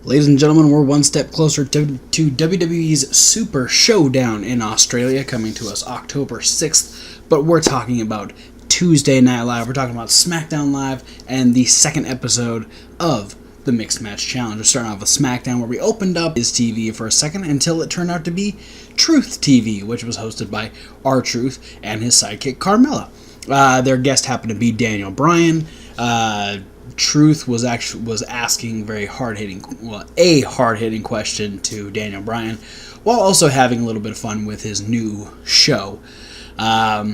Ladies and gentlemen, we're one step closer to WWE's Super Showdown in Australia, coming to us October 6th, but we're talking about Tuesday Night Live. We're talking about Smackdown Live and the second episode of the Mixed Match Challenge. We're starting off with Smackdown, where we opened up his TV for a second until it turned out to be Truth TV, which was hosted by R-Truth and his sidekick Carmella. Their guest happened to be Daniel Bryan. Truth was asking a hard-hitting question to Daniel Bryan, while also having a little bit of fun with his new show. A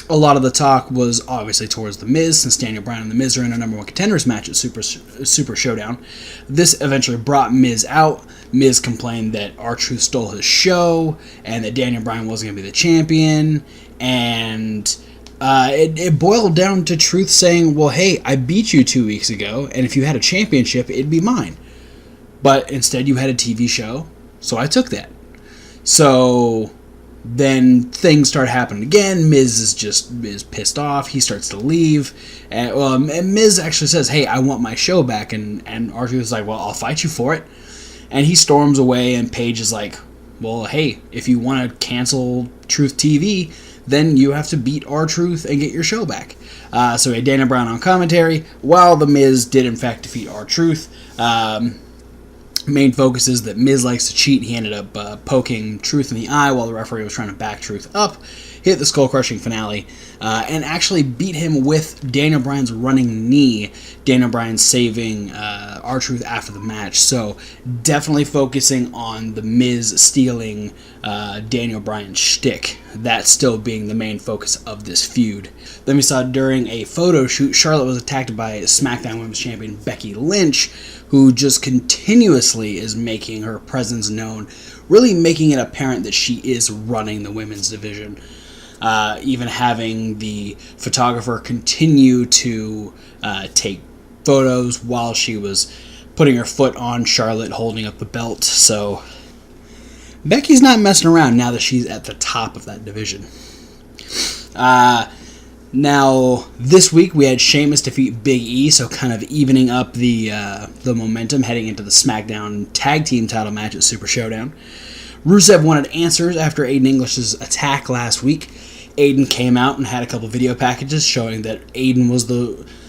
lot of the talk was obviously towards The Miz, since Daniel Bryan and The Miz are in a number one contenders match at Super Showdown. This eventually brought Miz out. Miz complained that R-Truth stole his show, and that Daniel Bryan wasn't going to be the champion, and it boiled down to Truth saying, well, hey, I beat you 2 weeks ago, and if you had a championship, it'd be mine. But instead you had a TV show, so I took that. So then things start happening again. Miz is pissed off. He starts to leave. And Miz actually says, hey, I want my show back. And R-Truth is like, well, I'll fight you for it. And he storms away, and Paige is like, well, hey, if you want to cancel Truth TV, then you have to beat R-Truth and get your show back. So we had Daniel Bryan on commentary, while The Miz did in fact defeat R-Truth. Main focus is that Miz likes to cheat. He ended up poking Truth in the eye while the referee was trying to back Truth up, hit the skull-crushing finale, and actually beat him with Daniel Bryan's running knee. Daniel Bryan saving R-Truth after the match. So definitely focusing on the Miz stealing Daniel Bryan's shtick. That still being the main focus of this feud. Then we saw during a photo shoot, Charlotte was attacked by SmackDown Women's Champion Becky Lynch, who just continuously is making her presence known, really making it apparent that she is running the women's division. Even having the photographer continue to take photos while she was putting her foot on Charlotte, holding up the belt. So Becky's not messing around now that she's at the top of that division. Now, this week we had Sheamus defeat Big E, so kind of evening up the momentum heading into the SmackDown Tag Team title match at Super Showdown. Rusev wanted answers after Aiden English's attack last week. Aiden came out and had a couple video packages showing that Aiden was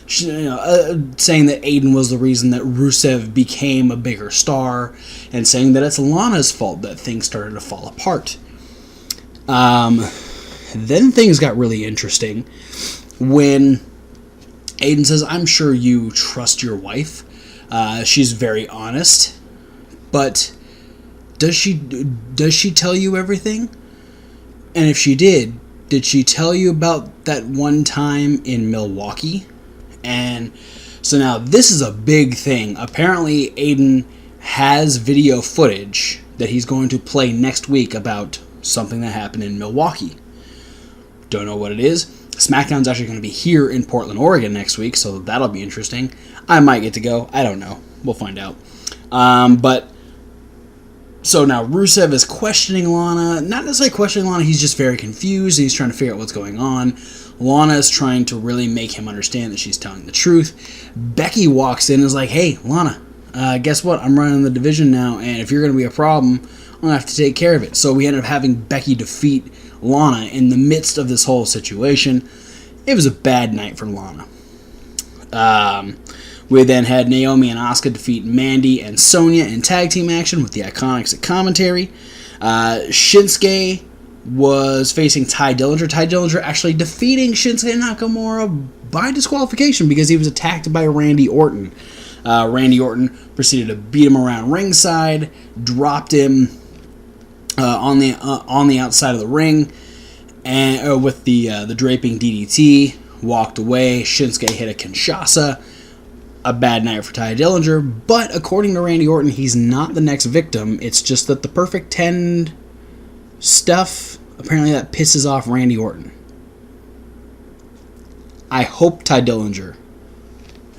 saying that Aiden was the reason that Rusev became a bigger star, and saying that it's Lana's fault that things started to fall apart. Then things got really interesting when Aiden says, I'm sure you trust your wife. She's very honest. But does she tell you everything? And if she did she tell you about that one time in Milwaukee? And so now this is a big thing. Apparently Aiden has video footage that he's going to play next week about something that happened in Milwaukee. Don't know what it is. SmackDown's actually going to be here in Portland, Oregon next week, so that'll be interesting. I might get to go. I don't know. We'll find out. So now Rusev is questioning Lana. Not necessarily questioning Lana, he's just very confused. He's trying to figure out what's going on. Lana is trying to really make him understand that she's telling the truth. Becky walks in and is like, hey, Lana, guess what? I'm running the division now, and if you're going to be a problem, I'm going to have to take care of it. So we ended up having Becky defeat Lana in the midst of this whole situation. It was a bad night for Lana. We then had Naomi and Asuka defeat Mandy and Sonya in tag team action with the Iconics at commentary. Shinsuke was facing Ty Dillinger. Ty Dillinger actually defeating Shinsuke Nakamura by disqualification because he was attacked by Randy Orton. Randy Orton proceeded to beat him around ringside, dropped him on the outside of the ring, and with the draping DDT, walked away. Shinsuke hit a Kinshasa. A bad night for Ty Dillinger, but according to Randy Orton, he's not the next victim. It's just that the Perfect 10 stuff, apparently that pisses off Randy Orton. I hope Ty Dillinger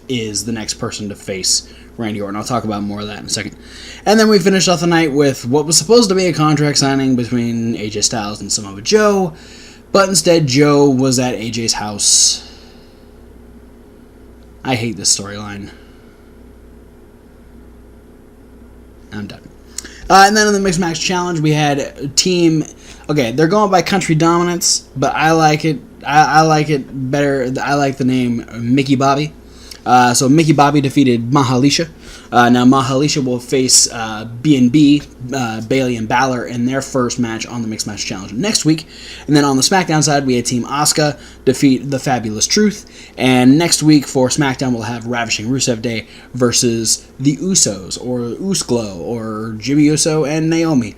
is the next person to face Randy Orton. I'll talk about more of that in a second. And then we finished off the night with what was supposed to be a contract signing between AJ Styles and Samoa Joe, but instead Joe was at AJ's house. I hate this storyline. I'm done. And then in the Mixed Match Challenge, we had a team. Okay, they're going by country dominance, but I like it. I like it better. I like the name Mickey Bobby. So Mickey Bobby defeated Mahalisha. Now Mahalisha will face B&B, Bailey and Balor in their first match on the Mixed Match Challenge next week. And then on the SmackDown side, we had Team Asuka defeat the Fabulous Truth. And next week for SmackDown, we'll have Ravishing Rusev Day versus the Usos, or Usklo, or Jimmy Uso and Naomi.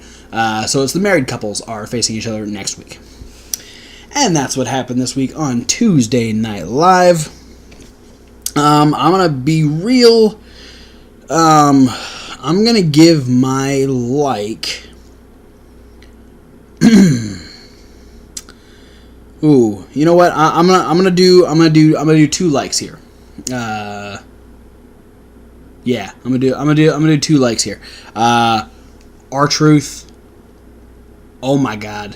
So it's the married couples are facing each other next week. And that's what happened this week on Tuesday Night Live. I'm going to be real. I'm going to give my like. Ooh, you know what? I'm gonna do 2 likes here. Yeah, I'm gonna do 2 likes here. R-Truth. Oh my god.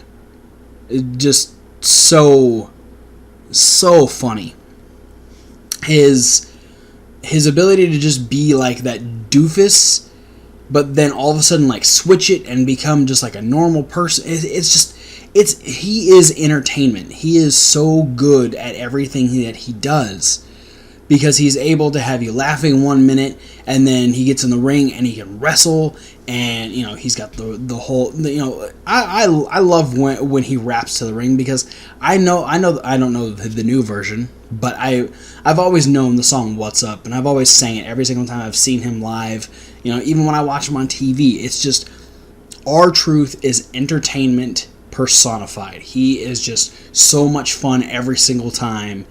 It just so funny. His ability to just be like that doofus, but then all of a sudden like switch it and become just like a normal person. He is entertainment. He is so good at everything that he does, because he's able to have you laughing 1 minute, and then he gets in the ring and he can wrestle, and he's got the whole. I love when he raps to the ring, because I don't know the new version, but I've always known the song "What's Up," and I've always sang it every single time I've seen him live. Even when I watch him on TV, it's just R-Truth is entertainment personified. He is just so much fun every single time.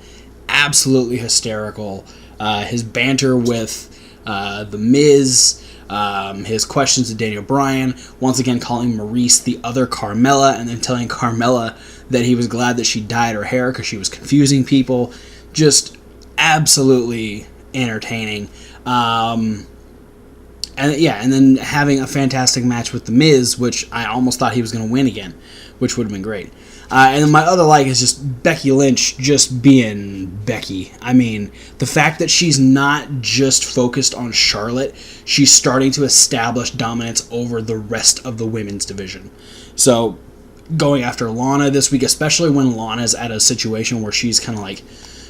Absolutely hysterical. His banter with The Miz, his questions to Daniel Bryan, once again calling Maurice the other Carmella, and then telling Carmella that he was glad that she dyed her hair because she was confusing people. Just absolutely entertaining. And then having a fantastic match with The Miz, which I almost thought he was going to win again, which would have been great. And then my other like is just Becky Lynch just being Becky. I mean, the fact that she's not just focused on Charlotte, she's starting to establish dominance over the rest of the women's division. So, going after Lana this week, especially when Lana's at a situation where she's kind of like,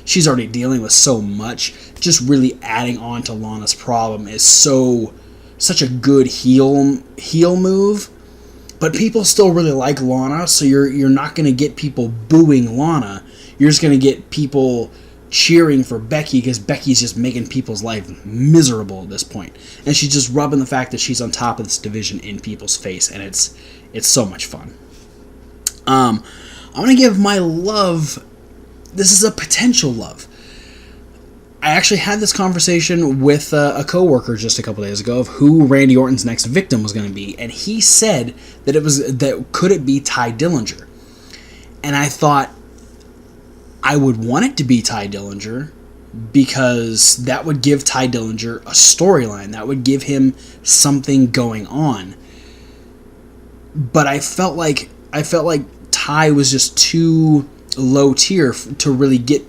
she's already dealing with so much, just really adding on to Lana's problem is such a good heel move. But people still really like Lana, so you're not going to get people booing Lana. You're just going to get people cheering for Becky, because Becky's just making people's life miserable at this point. And she's just rubbing the fact that she's on top of this division in people's face, and it's so much fun. I'm going to give my love. This is a potential love. I actually had this conversation with a coworker just a couple days ago of who Randy Orton's next victim was going to be, and he said that could it be Ty Dillinger? And I thought I would want it to be Ty Dillinger, because that would give Ty Dillinger a storyline, that would give him something going on. But I felt like Ty was just too low tier to really get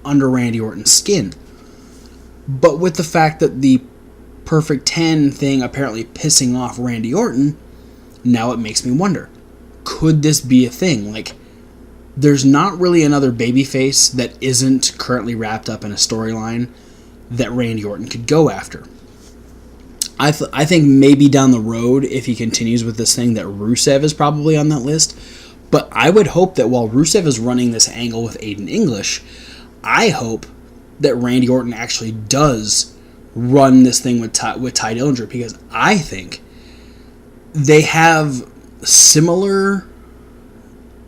under Randy Orton's skin. But with the fact that the Perfect 10 thing apparently pissing off Randy Orton, now it makes me wonder, could this be a thing? Like, there's not really another babyface that isn't currently wrapped up in a storyline that Randy Orton could go after. I think maybe down the road, if he continues with this thing, that Rusev is probably on that list. But I would hope that while Rusev is running this angle with Aiden English, I hope that Randy Orton actually does run this thing with Ty Dillinger, because I think they have similar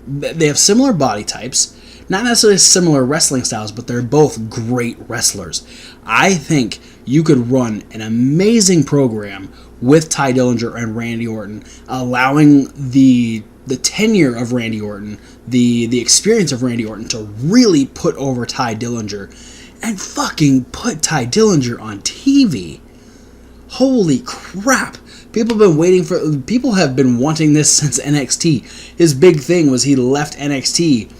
body types, not necessarily similar wrestling styles, but they're both great wrestlers. I think you could run an amazing program with Ty Dillinger and Randy Orton, allowing the tenure of Randy Orton, the experience of Randy Orton to really put over Ty Dillinger, and fucking put Ty Dillinger on TV. Holy crap. People have been wanting this since NXT. His big thing was he left NXT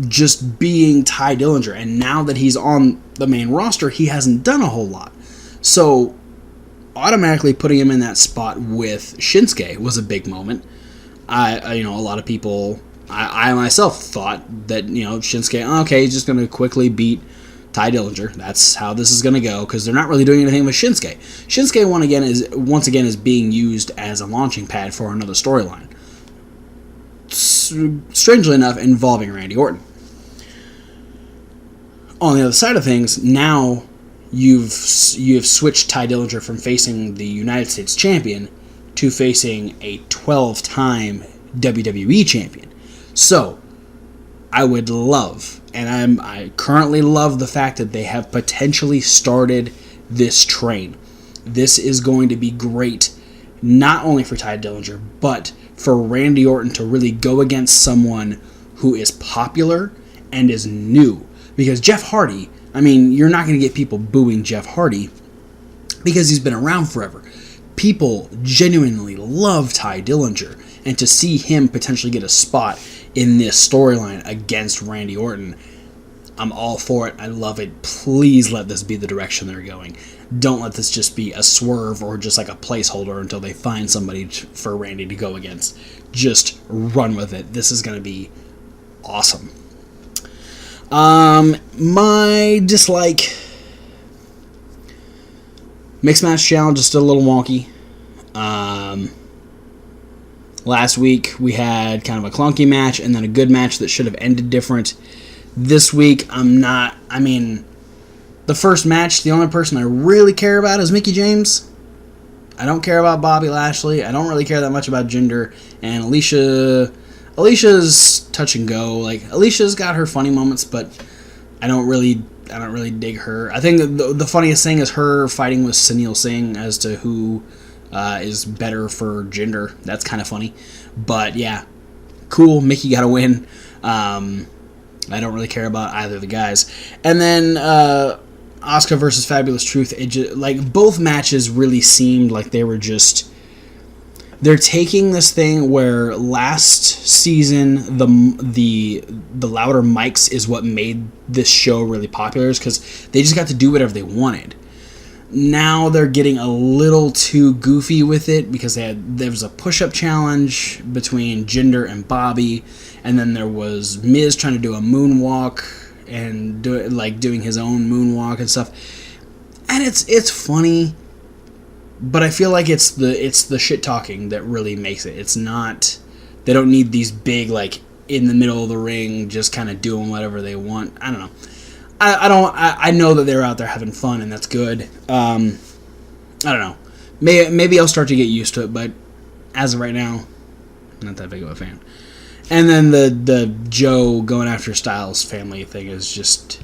just being Ty Dillinger, and now that he's on the main roster, he hasn't done a whole lot. So automatically putting him in that spot with Shinsuke was a big moment. A lot of people, I myself thought that, Shinsuke, okay, he's just going to quickly beat Ty Dillinger. That's how this is going to go, because they're not really doing anything with Shinsuke. Shinsuke, once again, is being used as a launching pad for another storyline. Strangely enough, involving Randy Orton. On the other side of things, now you've switched Ty Dillinger from facing the United States champion to facing a 12-time WWE champion. So, I would love, and I currently love the fact that they have potentially started this train. This is going to be great, not only for Ty Dillinger, but for Randy Orton to really go against someone who is popular and is new. Because Jeff Hardy, you're not going to get people booing Jeff Hardy because he's been around forever. People genuinely love Ty Dillinger, and to see him potentially get a spot in this storyline against Randy Orton, I'm all for it. I love it. Please let this be the direction they're going. Don't let this just be a swerve or just like a placeholder until they find somebody for Randy to go against. Just run with it. This is going to be awesome. My dislike, Mixed Match Challenge is still a little wonky. Last week we had kind of a clunky match and then a good match that should have ended different. This week the first match, the only person I really care about is Mickie James. I don't care about Bobby Lashley. I don't really care that much about Jinder. And Alicia's touch and go. Like, Alicia's got her funny moments, but I don't really dig her. I think the funniest thing is her fighting with Sunil Singh as to who is better for Jinder. That's kind of funny. But yeah, cool. Mickie got a win. I don't really care about either of the guys. And then Asuka versus Fabulous Truth. Both matches really seemed like they were just... They're taking this thing where last season the louder mics is what made this show really popular, because they just got to do whatever they wanted. Now they're getting a little too goofy with it, because there was a push-up challenge between Jinder and Bobby, and then there was Miz trying to do a moonwalk and doing his own moonwalk and stuff. And it's funny. But I feel like it's the shit talking that really makes it. It's not... They don't need these big, in the middle of the ring, just kind of doing whatever they want. I don't know. I know that they're out there having fun, and that's good. I don't know. Maybe I'll start to get used to it, but as of right now, not that big of a fan. And then the Joe going after Styles family thing is just...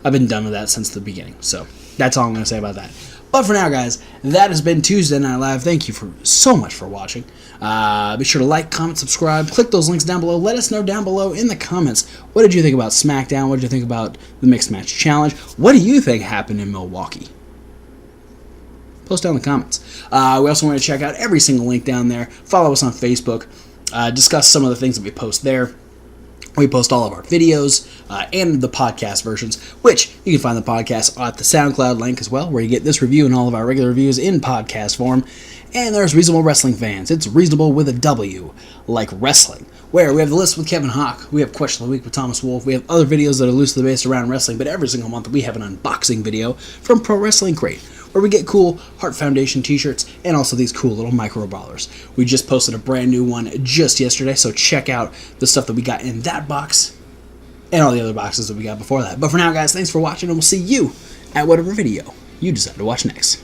I've been done with that since the beginning. So, that's all I'm going to say about that. But for now, guys, that has been Tuesday Night Live. Thank you so much for watching. Be sure to like, comment, subscribe. Click those links down below. Let us know down below in the comments. What did you think about Smackdown? What did you think about the Mixed Match Challenge? What do you think happened in Milwaukee? Post down in the comments. We also want to check out every single link down there. Follow us on Facebook. Discuss some of the things that we post there. We post all of our videos and the podcast versions, which you can find the podcast at the SoundCloud link as well, where you get this review and all of our regular reviews in podcast form. And there's Reasonable Wrestling Fans. It's reasonable with a W, like wrestling, where we have the list with Kevin Hawk, we have Question of the Week with Thomas Wolfe, we have other videos that are loosely based around wrestling, but every single month we have an unboxing video from Pro Wrestling Crate, where we get cool Heart Foundation t-shirts and also these cool little micro brawlers. We just posted a brand new one just yesterday, so check out the stuff that we got in that box and all the other boxes that we got before that. But for now, guys, thanks for watching, and we'll see you at whatever video you decide to watch next.